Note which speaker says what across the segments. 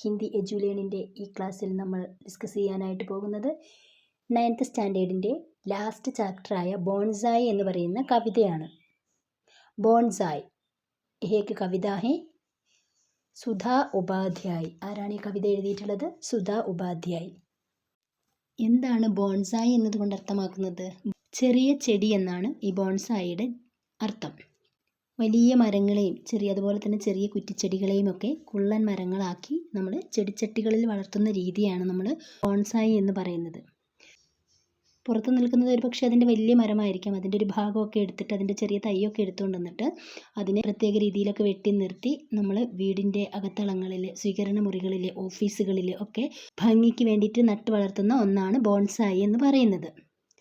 Speaker 1: ഹിന്ദി എജ്യുലേണിൻ്റെ ഈ ക്ലാസ്സിൽ നമ്മൾ ഡിസ്കസ് ചെയ്യാനായിട്ട് പോകുന്നത് 9th സ്റ്റാൻഡേർഡിൻ്റെ ലാസ്റ്റ് ചാപ്റ്ററായ ബോൺസായി എന്ന് പറയുന്ന കവിതയാണ്. ബോൺസായി ഏക്ക് കവിത ഹേ സുധാ ഉപാധ്യായ്. ആരാണ് ഈ കവിത എഴുതിയിട്ടുള്ളത്? സുധാ ഉപാധ്യായ്. എന്താണ് ബോൺസായി എന്നതുകൊണ്ട് അർത്ഥമാക്കുന്നത്? ചെറിയ ചെടി എന്നാണ് ഈ ബോൺസായിയുടെ അർത്ഥം. വലിയ മരങ്ങളെയും അതുപോലെ തന്നെ ചെറിയ കുറ്റിച്ചെടികളെയും ഒക്കെ കുള്ളൻ മരങ്ങളാക്കി നമ്മൾ ചെടിച്ചട്ടികളിൽ വളർത്തുന്ന രീതിയാണ് നമ്മൾ ബോൺസായി എന്ന് പറയുന്നത്. പുറത്ത് നിൽക്കുന്നത് ഒരു പക്ഷേ അതിൻ്റെ വലിയ മരമായിരിക്കാം. അതിൻ്റെ ഒരു ഭാഗമൊക്കെ എടുത്തിട്ട് അതിൻ്റെ ചെറിയ തൈയൊക്കെ എടുത്തുകൊണ്ട് വന്നിട്ട് അതിനെ പ്രത്യേക രീതിയിലൊക്കെ വെട്ടി നിർത്തി നമ്മൾ വീടിൻ്റെ അകത്തളങ്ങളിൽ, സ്വീകരണ മുറികളിൽ, ഓഫീസുകളിൽ ഒക്കെ ഭംഗിക്ക് വേണ്ടിയിട്ട് നട്ടു വളർത്തുന്ന ഒന്നാണ് ബോൺസായി എന്ന് പറയുന്നത്.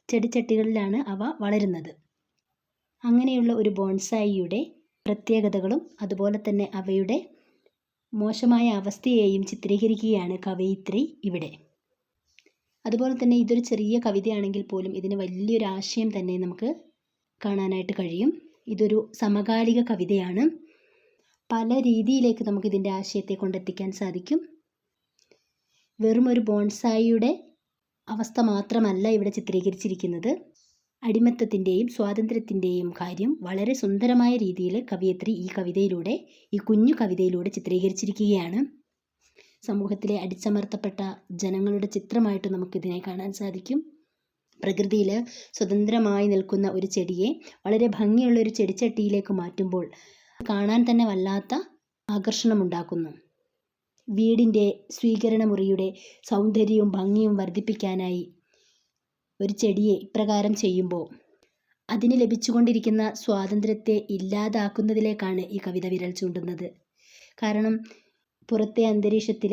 Speaker 1: ചെടിച്ചട്ടികളിലാണ് അവ വളരുന്നത്. അങ്ങനെയുള്ള ഒരു ബോൺസായിയുടെ പ്രത്യേകതകളും അതുപോലെ തന്നെ അവയുടെ മോശമായ അവസ്ഥയെയും ചിത്രീകരിക്കുകയാണ് കവയിത്രി ഇവിടെ. അതുപോലെ തന്നെ ഇതൊരു ചെറിയ കവിതയാണെങ്കിൽ പോലും ഇതിന് വലിയൊരു ആശയം തന്നെ നമുക്ക് കാണാനായിട്ട് കഴിയും. ഇതൊരു സമകാലിക കവിതയാണ്. പല രീതിയിലേക്ക് നമുക്ക് ഇതിൻ്റെ ആശയത്തെ കൊണ്ടെത്തിക്കാൻ സാധിക്കും. വെറും ഒരു ബോൺസായിയുടെ അവസ്ഥ മാത്രമല്ല ഇവിടെ ചിത്രീകരിച്ചിരിക്കുന്നത്. അടിമത്തത്തിൻ്റെയും സ്വാതന്ത്ര്യത്തിൻ്റെയും കാര്യം വളരെ സുന്ദരമായ രീതിയിൽ കവയിത്രി ഈ കുഞ്ഞു കവിതയിലൂടെ ചിത്രീകരിച്ചിരിക്കുകയാണ്. സമൂഹത്തിലെ അടിച്ചമർത്തപ്പെട്ട ജനങ്ങളുടെ ചിത്രമായിട്ട് നമുക്കിതിനെ കാണാൻ സാധിക്കും. പ്രകൃതിയിൽ സ്വതന്ത്രമായി നിൽക്കുന്ന ഒരു ചെടിയെ വളരെ ഭംഗിയുള്ള ഒരു ചെടിച്ചട്ടിയിലേക്ക് മാറ്റുമ്പോൾ കാണാൻ തന്നെ വല്ലാത്ത ആകർഷണമുണ്ടാക്കുന്നു. വീടിൻ്റെ സ്വീകരണ മുറിയുടെ സൗന്ദര്യവും ഭംഗിയും വർദ്ധിപ്പിക്കാനായി ഒരു ചെടിയെ ഇപ്രകാരം ചെയ്യുമ്പോൾ അതിന് ലഭിച്ചുകൊണ്ടിരിക്കുന്ന സ്വാതന്ത്ര്യത്തെ ഇല്ലാതാക്കുന്നതിലേക്കാണ് ഈ കവിത വിരൽ ചൂണ്ടുന്നത്. കാരണം പുറത്തെ അന്തരീക്ഷത്തിൽ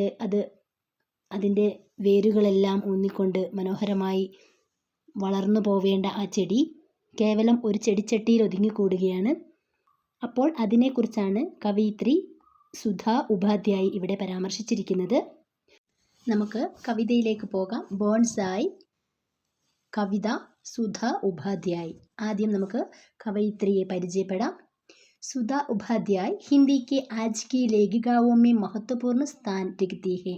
Speaker 1: അതിൻ്റെ വേരുകളെല്ലാം ഊന്നിക്കൊണ്ട് മനോഹരമായി വളർന്നു പോവേണ്ട ആ ചെടി കേവലം ഒരു ചെടിച്ചട്ടിയിൽ ഒതുങ്ങിക്കൂടുകയാണ്. അപ്പോൾ അതിനെക്കുറിച്ചാണ് കവയിത്രി സുധാ ഉപാധ്യായ് ഇവിടെ പരാമർശിച്ചിരിക്കുന്നത്. നമുക്ക് കവിതയിലേക്ക് പോകാം. ബോൺസായി കവിത സുധാ ഉപാധ്യായ്. ആദ്യം നമുക്ക് കവയിത്രിയെ പരിചയപ്പെടാം. सुधा उपाध्याय हिंदी के आज की लेखिकाओं में महत्वपूर्ण स्थान रखती है.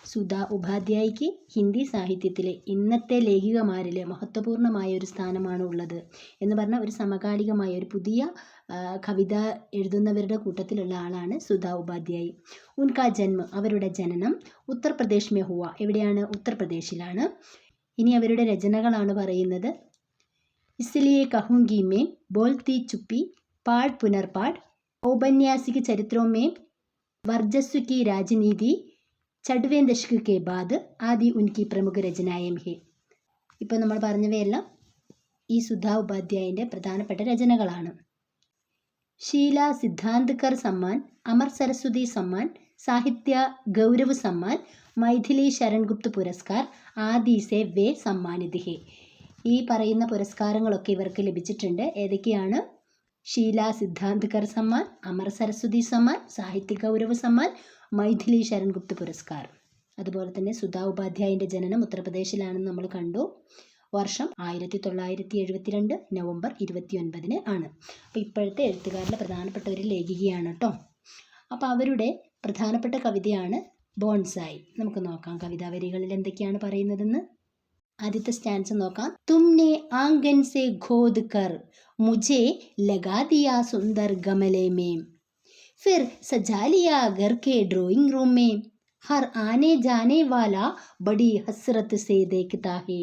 Speaker 1: സുധാ ഉപാധ്യായ്ക്ക് ഹിന്ദി സാഹിത്യത്തിലെ ഇന്നത്തെ ലേഖികമാരിൽ മഹത്വപൂർണ്ണമായ ഒരു സ്ഥാനമാണ് ഉള്ളത് എന്ന് പറഞ്ഞാൽ ഒരു സമകാലികമായ ഒരു പുതിയ കവിത എഴുതുന്നവരുടെ കൂട്ടത്തിലുള്ള ആളാണ് സുധാ ഉപാധ്യായ്. ഉൻകാ ജന്മ അവരുടെ ജനനം ഉത്തർപ്രദേശ് മേ ഹുവ. എവിടെയാണ്? ഉത്തർപ്രദേശിലാണ്. ഇനി അവരുടെ രചനകളാണ് പറയുന്നത്. ഇസ്ലിയെ കഹൂംഗി മേ ബോൽത്തി ചുപ്പി पाठ पुनर्पाठ औपन्यासिक चरित्रों में वर्चस्व की राजनीति 6वें दशक के बाद आदि उनकी प्रमुख रचनाएं हैं. ഇപ്പോൾ നമ്മൾ പറഞ്ഞവയെല്ലാം ഈ സുധാ ഉപാധ്യായൻ്റെ പ്രധാനപ്പെട്ട രചനകളാണ്. ഷീല സിദ്ധാന്തകർ സമ്മാൻ, അമർ സരസ്വതി സമ്മാൻ, സാഹിത്യ ഗൗരവ് സമ്മാൻ, മൈഥിലി ശരൺഗുപ്ത പുരസ്കാർ ആദി സെ വേ സമ്മാനിത് ഹെ. ഈ പറയുന്ന പുരസ്കാരങ്ങളൊക്കെ ഇവർക്ക് ലഭിച്ചിട്ടുണ്ട്. ഏതൊക്കെയാണ്? ഷീല സിദ്ധാന്തകർ സമ്മാൻ, അമർ സരസ്വതി സമ്മാൻ, സാഹിത്യ ഗൗരവ് സമ്മാൻ, മൈഥിലി ശരൺഗുപ്ത പുരസ്കാർ. അതുപോലെ തന്നെ സുധാ ഉപാധ്യായൻ്റെ ജനനം ഉത്തർപ്രദേശിലാണെന്ന് നമ്മൾ കണ്ടു. വർഷം 1972 നവംബർ 29 ആണ്. അപ്പോൾ ഇപ്പോഴത്തെ എഴുത്തുകാരുടെ പ്രധാനപ്പെട്ട ഒരു ലേഖികയാണ് കേട്ടോ. അപ്പോൾ അവരുടെ പ്രധാനപ്പെട്ട കവിതയാണ് ബോൺസായി. നമുക്ക് നോക്കാം കവിതാവരികളിൽ എന്തൊക്കെയാണ് പറയുന്നതെന്ന്. ആദ്യത്തെ സ്റ്റാൻസ് നോക്കാം. തുമ്നെ ആംഗൻ സെ ഖോദ് കർ മുझे लगा दिया सुंदर गमले में, फिर सजा लिया घर के ड्राइंग रूम में, हर आने जाने वाला बड़ी हसरत से देखता है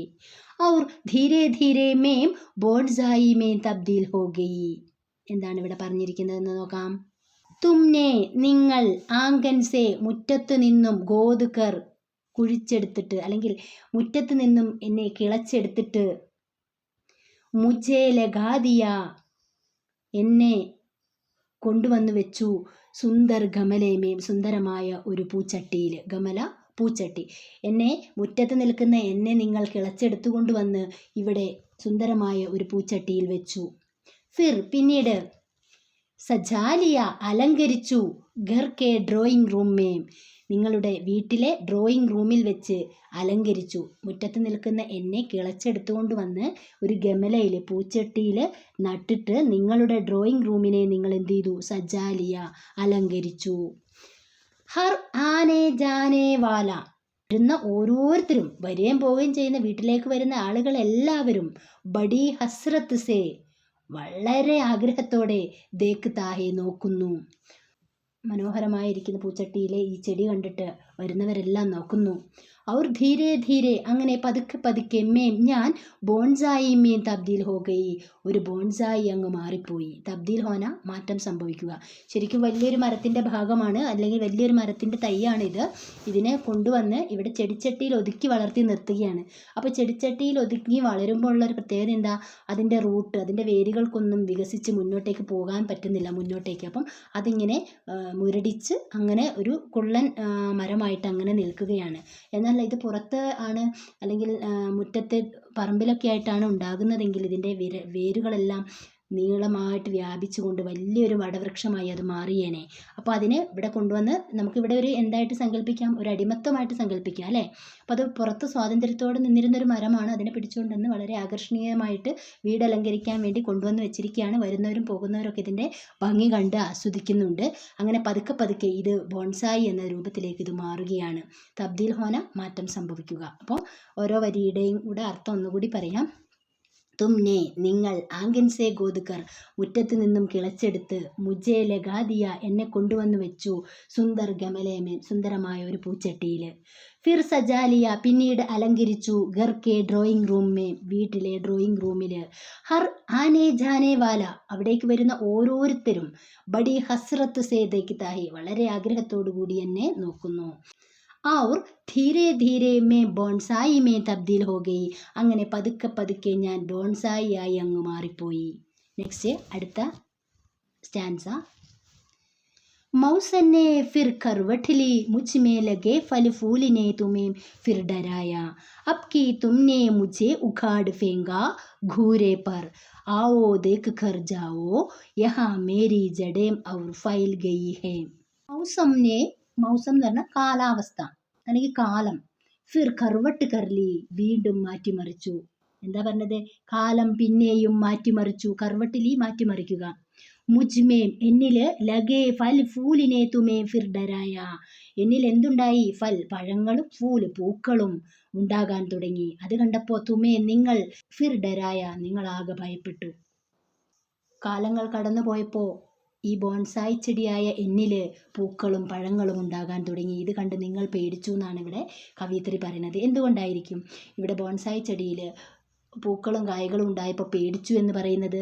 Speaker 1: और धीरे धीरे मैं बोनसाई में तब्दील हो गई. എന്താണ് ഇവിടെ പറഞ്ഞിരിക്കുന്നതെന്ന് നോക്കാം. തുമ്നെ നിങ്ങൾ, ആംഗൻ സെ മുറ്റത്ത് നിന്നും, ഗോദ് കർ കുഴിച്ചെടുത്തിട്ട് അല്ലെങ്കിൽ മുറ്റത്ത് നിന്നും എന്നെ കിളച്ചെടുത്തിട്ട്, മുझे लगा दिया എന്നെ കൊണ്ടുവന്നു വെച്ചു, സുന്ദർ ഗമലേമേം സുന്ദരമായ ഒരു പൂച്ചട്ടിയിൽ. ഗമല പൂച്ചട്ടി. എന്നെ മുറ്റത്ത് നിൽക്കുന്ന എന്നെ നിങ്ങൾ കിളച്ചെടുത്തുകൊണ്ട് വന്ന് ഇവിടെ സുന്ദരമായ ഒരു പൂച്ചട്ടിയിൽ വെച്ചു. ഫിർ പിന്നീട്, സജാലിയ അലങ്കരിച്ചു, ഘർ കെ ഡ്രോയിങ് റൂമേം നിങ്ങളുടെ വീട്ടിലെ ഡ്രോയിങ് റൂമിൽ വെച്ച് അലങ്കരിച്ചു. മുറ്റത്ത് നിൽക്കുന്ന എന്നെ കിളച്ചെടുത്തുകൊണ്ട് വന്ന് ഒരു ഗമലയിൽ പൂച്ചട്ടിയിൽ നട്ടിട്ട് നിങ്ങളുടെ ഡ്രോയിങ് റൂമിനെ നിങ്ങൾ എന്ത് ചെയ്തു? സജാലിയ അലങ്കരിച്ചു. ഹർ ആനെ ജാനെ വാല, വരുന്ന ഓരോരുത്തരും, വരികയും പോവുകയും ചെയ്യുന്ന വീട്ടിലേക്ക് വരുന്ന ആളുകളെല്ലാവരും ബഡി ഹസ്രത്ത് സേ, വളരെ ആഗ്രഹത്തോടെ ദേക്ക് താഹെ നോക്കുന്നു. മനോഹരമായിരിക്കുന്ന പൂച്ചട്ടിയിലെ ഈ ചെടി കണ്ടിട്ട് വരുന്നവരെല്ലാം നോക്കുന്നു. ഔർ ധീരെ ധീരെ, അങ്ങനെ പതുക്കെ പതുക്കെ മേം, ഞാൻ ബോൺസായി മേം തബ്ദീൽ ഹോ ഗയി, ഒരു ബോൺസായി അങ്ങ് മാറിപ്പോയി. തബ്ദീൽ ഹോന, മാറ്റം സംഭവിക്കുക. ശരിക്കും വലിയൊരു മരത്തിൻ്റെ ഭാഗമാണ്, അല്ലെങ്കിൽ വലിയൊരു മരത്തിൻ്റെ തൈയാണിത്. ഇതിനെ കൊണ്ടുവന്ന് ഇവിടെ ചെടിച്ചട്ടിയിൽ ഒതുക്കി വളർത്തി നിർത്തുകയാണ്. അപ്പോൾ ചെടിച്ചട്ടിയിൽ ഒതുക്കി വളരുമ്പോൾ ഉള്ളൊരു പ്രത്യേകത എന്താ, അതിൻ്റെ റൂട്ട്, അതിൻ്റെ വേരുകൾക്കൊന്നും വികസിച്ച് മുന്നോട്ടേക്ക് പോകാൻ പറ്റുന്നില്ല മുന്നോട്ടേക്ക്. അപ്പം അതിങ്ങനെ മുരടിച്ച് അങ്ങനെ ഒരു കുള്ളൻ മരമായിട്ട് അങ്ങനെ നിൽക്കുകയാണ്. എന്നാൽ ഇത് പുറത്ത് ആണ്, അല്ലെങ്കിൽ മുറ്റത്തെ പറമ്പിലൊക്കെ ആയിട്ടാണ് ഉണ്ടാകുന്നതെങ്കിൽ ഇതിൻ്റെ വേരുകളെല്ലാം നീളമായിട്ട് വ്യാപിച്ചുകൊണ്ട് വലിയൊരു വടവൃക്ഷമായി അത് മാറിയേനെ. അപ്പോൾ അതിനെ ഇവിടെ കൊണ്ടുവന്ന് നമുക്കിവിടെ ഒരു എന്തായിട്ട് സങ്കല്പിക്കാം, ഒരു അടിമത്തമായിട്ട് സങ്കല്പിക്കാം അല്ലേ. അപ്പോൾ അത് പുറത്ത് സ്വാതന്ത്ര്യത്തോടെ നിന്നിരുന്നൊരു മരമാണ്. അതിനെ പിടിച്ചുകൊണ്ടുവന്ന് വളരെ ആകർഷണീയമായിട്ട് വീട് അലങ്കരിക്കാൻ വേണ്ടി കൊണ്ടുവന്ന് വെച്ചിരിക്കുകയാണ്. വരുന്നവരും പോകുന്നവരൊക്കെ ഇതിൻ്റെ ഭംഗി കണ്ട് ആസ്വദിക്കുന്നുണ്ട്. അങ്ങനെ പതുക്കെ പതുക്കെ ഇത് ബോൺസായി എന്ന രൂപത്തിലേക്ക് ഇത് മാറുകയാണ്. തബ്ദീൽ ഹോന, മാറ്റം സംഭവിക്കുക. അപ്പോൾ ഓരോ വരിയുടെയും കൂടെ അർത്ഥം ഒന്നുകൂടി പറയാം. തുമ്നെ, നിങ്ങൾ, ആംഗൻ സേ ഗോദ്കർ, മുറ്റത്ത് നിന്നും കിളച്ചെടുത്ത്, മുജേ ലഗാദിയ, എന്നെ കൊണ്ടുവന്ന് വെച്ചു, സുന്ദർ ഗമലേമേൻ, സുന്ദരമായ ഒരു പൂച്ചട്ടിയിൽ, ഫിർ സജാലിയ, പിന്നീട് അലങ്കരിച്ചു, ഘർ കെ ഡ്രോയിങ് റൂമേ, വീട്ടിലെ ഡ്രോയിങ് റൂമിൽ, ഹർ ആനെ ജാനെ വാല, അവിടേക്ക് വരുന്ന ഓരോരുത്തരും, ബഡി ഹസ്രത്ത് സേ ദേഖ് താഹി, വളരെ ആഗ്രഹത്തോടു കൂടി എന്നെ നോക്കുന്നു. ഔർ ധീരെ ധീരെ മേ ബോൺസായി മേ തബ്ദീൽ ഹോ ഗയി, അങ്ങനെ പതുക്കെ പതുക്കെ ഞാൻ ബോൺസായി ആയി അങ്ങ് മാറിപ്പോയി. നെക്സ്റ്റ് അടുത്ത സ്റ്റാൻസ. മൗസന്നെ ഫിർ കർവട്ട് ലി, മുझ में लगे फल फूल ने तुम्हें फिर डराया, अब की तुमने मुझे उखाड़ फेंका घूरे पर, आओ देख कर जाओ यहाँ मेरी जड़ें और फैल गई है. മൗസംനെ, മൗസം എന്ന് പറഞ്ഞാൽ കാലാവസ്ഥ അല്ലെങ്കിൽ കാലം. ഫിർ കർവട്ട് കർലി, വീണ്ടും മാറ്റിമറിച്ചു. എന്താ പറഞ്ഞത്, കാലം പിന്നെയും മാറ്റിമറിച്ചു. കർവട്ടിലി, മാറ്റിമറിക്കുക. മുജ്മേം, എന്നില്, ലഗേ ഫൽ ഫൂലിനെ തുമേ ഫിർ ഡരായ, എന്നിൽ എന്തുണ്ടായി, ഫൽ പഴങ്ങളും, ഫൂല് പൂക്കളും ഉണ്ടാകാൻ തുടങ്ങി. അത് കണ്ടപ്പോൾ തുമേ നിങ്ങൾ, ഫിർ ഡരായ നിങ്ങളാകെ ഭയപ്പെട്ടു. കാലങ്ങൾ കടന്നു പോയപ്പോൾ ഈ ബോൺസായി ചെടിയായ എന്നില് പൂക്കളും പഴങ്ങളും ഉണ്ടാകാൻ തുടങ്ങി. ഇത് കണ്ട് നിങ്ങൾ പേടിച്ചു എന്നാണ് ഇവിടെ കവയിത്രി പറയുന്നത്. എന്തുകൊണ്ടായിരിക്കും ഇവിടെ ബോൺസായി ചെടിയിൽ പൂക്കളും കായ്കളും ഉണ്ടായപ്പോൾ പേടിച്ചു എന്ന് പറയുന്നത്?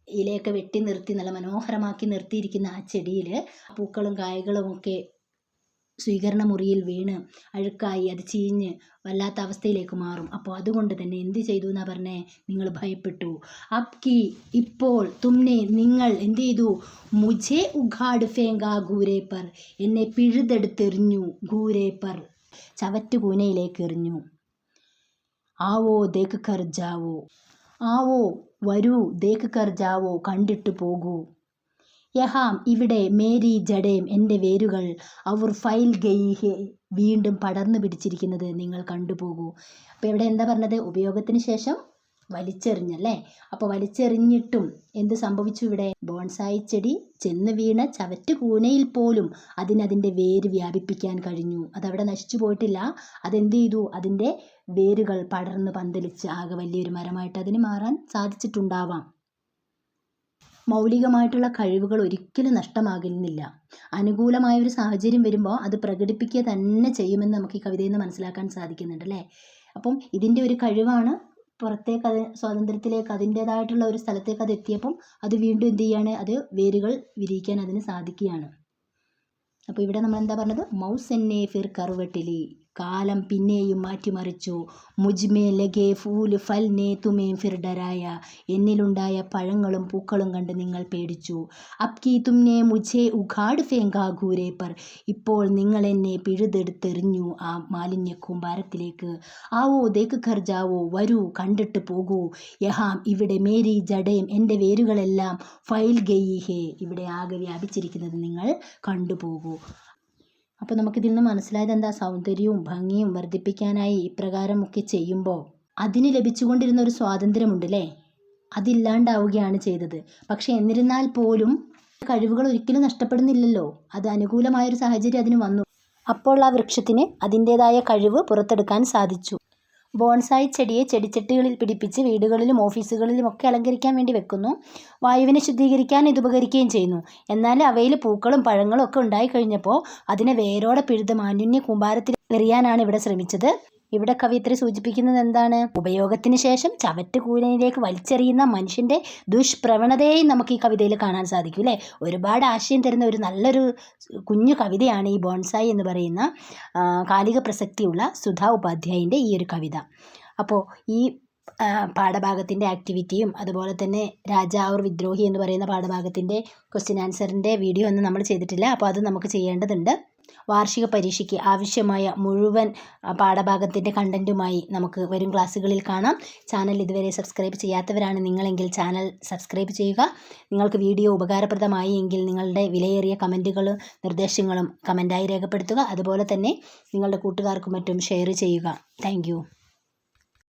Speaker 1: ഇലയൊക്കെ വെട്ടി നിർത്തി നല്ല മനോഹരമാക്കി നിർത്തിയിരിക്കുന്ന ആ ചെടിയിൽ പൂക്കളും കായ്കളും ഒക്കെ സ്വീകരണ മുറിയിൽ വീണ് അഴുക്കായി അത് ചീഞ്ഞ് വല്ലാത്ത അവസ്ഥയിലേക്ക് മാറും. അപ്പോൾ അതുകൊണ്ട് തന്നെ എന്ത് ചെയ്തു എന്നാ പറഞ്ഞേ, നിങ്ങൾ ഭയപ്പെട്ടു. അബ്കി, ഇപ്പോൾ, തുമ്നെ നിങ്ങൾ എന്ത് ചെയ്തു, മുझे ഉഘാട് ഫേങ്കാ ഗൂരേ പർ, എന്നെ പിഴുതെടുത്തെറിഞ്ഞു, ഗൂരേ പർ ചവറ്റുകൂനയിലേക്ക് എറിഞ്ഞു. ആവോ ദേഖ് കർ ജാവോ, ആവോ വരൂ, ദേഖ് കർ ജാവോ കണ്ടിട്ട് പോകൂ, യഹാം ഇവിടെ, മേരി ജഡേം എൻ്റെ വേരുകൾ, അവർ ഫൈൽ ഗയി ഹെ വീണ്ടും പടർന്നു പിടിച്ചിരിക്കുന്നത് നിങ്ങൾ കണ്ടുപോകൂ. അപ്പോൾ ഇവിടെ എന്താ പറഞ്ഞത്, ഉപയോഗത്തിന് ശേഷം വലിച്ചെറിഞ്ഞല്ലേ. അപ്പോൾ വലിച്ചെറിഞ്ഞിട്ടും എന്ത് സംഭവിച്ചു, ഇവിടെ ബോൺസായി ചെടി ചെന്ന് വീണ ചവറ്റുകൂനയിൽ പോലും അതിൻ്റെ വേര് വ്യാപിപ്പിക്കാൻ കഴിഞ്ഞു. അതവിടെ നശിച്ചു പോയിട്ടില്ല. അതെന്ത് ചെയ്തു, അതിൻ്റെ വേരുകൾ പടർന്ന് പന്തലിച്ച് ആകെ വലിയൊരു മരമായിട്ട് അതിന് മാറാൻ സാധിച്ചിട്ടുണ്ടാവാം. മൗലികമായിട്ടുള്ള കഴിവുകൾ ഒരിക്കലും നഷ്ടമാകുന്നില്ല. അനുകൂലമായൊരു സാഹചര്യം വരുമ്പോൾ അത് പ്രകടിപ്പിക്കുക തന്നെ ചെയ്യുമെന്ന് നമുക്ക് ഈ കവിതയിൽ നിന്ന് മനസ്സിലാക്കാൻ സാധിക്കുന്നുണ്ട് അല്ലേ. അപ്പം ഇതിൻ്റെ ഒരു കഴിവാണ് പുറത്തേക്ക്, അത് സ്വാതന്ത്ര്യത്തിലേക്ക്, അതിൻ്റേതായിട്ടുള്ള ഒരു സ്ഥലത്തേക്ക് അത് എത്തിയപ്പം അത് വീണ്ടും എന്ത് ചെയ്യാണ്, അത് വേരുകൾ വിരിയിക്കാൻ അതിന് സാധിക്കുകയാണ്. അപ്പോൾ ഇവിടെ നമ്മൾ എന്താ പറഞ്ഞത്, മൗസ് എന്നെ ഫിർ കറുവട്ടിലി, കാലം പിന്നെയും മാറ്റിമറിച്ചു. മുജ്മേ ലഗേ ഫൂൽ ഫൽ നേ തുമേ ഫിർ ഡരായ, എന്നിലുണ്ടായ പഴങ്ങളും പൂക്കളും കണ്ട് നിങ്ങൾ പേടിച്ചു. അബ്കി തുമ്നെ മുझे ഉഘാട് ഫേങ്കാ ഘൂരേ പർ, ഇപ്പോൾ നിങ്ങൾ എന്നെ പിഴുതെടുത്തെറിഞ്ഞു ആ മാലിന്യ കൂമ്പാരത്തിലേക്ക്. ആവോ ദേഖ് കർ ജാവോ, വരൂ കണ്ടിട്ട് പോകൂ, യഹാം ഇവിടെ, മേരി ജഡേം എൻ്റെ വേരുകളെല്ലാം, ഫൈൽ ഗയി ഹേ ഇവിടെ ആകെ വ്യാപിച്ചിരിക്കുന്നത് നിങ്ങൾ കണ്ടുപോകൂ. അപ്പോൾ നമുക്കിതിൽ നിന്ന് മനസ്സിലായത് എന്താ, സൗന്ദര്യവും ഭംഗിയും വർദ്ധിപ്പിക്കാനായി ഇപ്രകാരമൊക്കെ ചെയ്യുമ്പോൾ അതിന് ലഭിച്ചുകൊണ്ടിരുന്ന ഒരു സ്വാതന്ത്ര്യമുണ്ട് അല്ലേ, അതില്ലാണ്ടാവുകയാണ് ചെയ്തത്. പക്ഷെ എന്നിരുന്നാൽ പോലും കഴിവുകൾ ഒരിക്കലും നഷ്ടപ്പെടുന്നില്ലല്ലോ. അത് അനുകൂലമായൊരു സാഹചര്യം അതിന് വന്നു. അപ്പോൾ ആ വൃക്ഷത്തിന് അതിൻ്റേതായ കഴിവ് പുറത്തെടുക്കാൻ സാധിച്ചു. ബോൺസായി ചെടിയെ ചെടിച്ചട്ടികളിൽ പിടിപ്പിച്ച് വീടുകളിലും ഓഫീസുകളിലും ഒക്കെ അലങ്കരിക്കാൻ വേണ്ടി വെക്കുന്നു. വായുവിനെ ശുദ്ധീകരിക്കാൻ ഇത് ഉപകരിക്കുകയും ചെയ്യുന്നു. എന്നാൽ അവയിൽ പൂക്കളും പഴങ്ങളും ഒക്കെ ഉണ്ടായി കഴിഞ്ഞപ്പോൾ അതിനെ വേരോടെ പിഴുത് മാലിന്യ കൂമ്പാരത്തിൽ എറിയാനാണ് ഇവിടെ ശ്രമിച്ചത്. ഇവിടെ കവിയത്രി സൂചിപ്പിക്കുന്നത് എന്താണ്? ഉപയോഗത്തിന് ശേഷം ചവറ്റുകൂനയിലേക്ക് വലിച്ചെറിയുന്ന മനുഷ്യൻ്റെ ദുഷ്പ്രവണതയെയും നമുക്ക് ഈ കവിതയിൽ കാണാൻ സാധിക്കും അല്ലേ. ഒരുപാട് ആശയം തരുന്ന ഒരു നല്ലൊരു കുഞ്ഞു കവിതയാണ് ഈ ബോൺസായി എന്ന് പറയുന്ന കാലിക പ്രസക്തിയുള്ള സുധാ ഉപാധ്യായൻ്റെ ഈ ഒരു കവിത. അപ്പോൾ ഈ പാഠഭാഗത്തിൻ്റെ ആക്ടിവിറ്റിയും അതുപോലെ തന്നെ രാജാ ഔർ വിദ്രോഹി എന്ന് പറയുന്ന പാഠഭാഗത്തിൻ്റെ ക്വസ്റ്റ്യൻ ആൻസറിൻ്റെ വീഡിയോ ഒന്നും നമ്മൾ ചെയ്തിട്ടില്ല. അപ്പോൾ അത് നമുക്ക് ചെയ്യേണ്ടതുണ്ട്. വാർഷിക പരീക്ഷയ്ക്ക് ആവശ്യമായ മുഴുവൻ പാഠഭാഗത്തിൻ്റെ കണ്ടൻറ്റുമായി നമുക്ക് വരും ക്ലാസ്സുകളിൽ കാണാം. ചാനൽ ഇതുവരെ സബ്സ്ക്രൈബ് ചെയ്യാത്തവരാണ് നിങ്ങളെങ്കിൽ ചാനൽ സബ്സ്ക്രൈബ് ചെയ്യുക. നിങ്ങൾക്ക് വീഡിയോ ഉപകാരപ്രദമായി എങ്കിൽ നിങ്ങളുടെ വിലയേറിയ കമൻറ്റുകളും നിർദ്ദേശങ്ങളും കമൻറ്റായി രേഖപ്പെടുത്തുക. അതുപോലെ തന്നെ നിങ്ങളുടെ കൂട്ടുകാർക്കും മറ്റും ഷെയർ ചെയ്യുക. താങ്ക്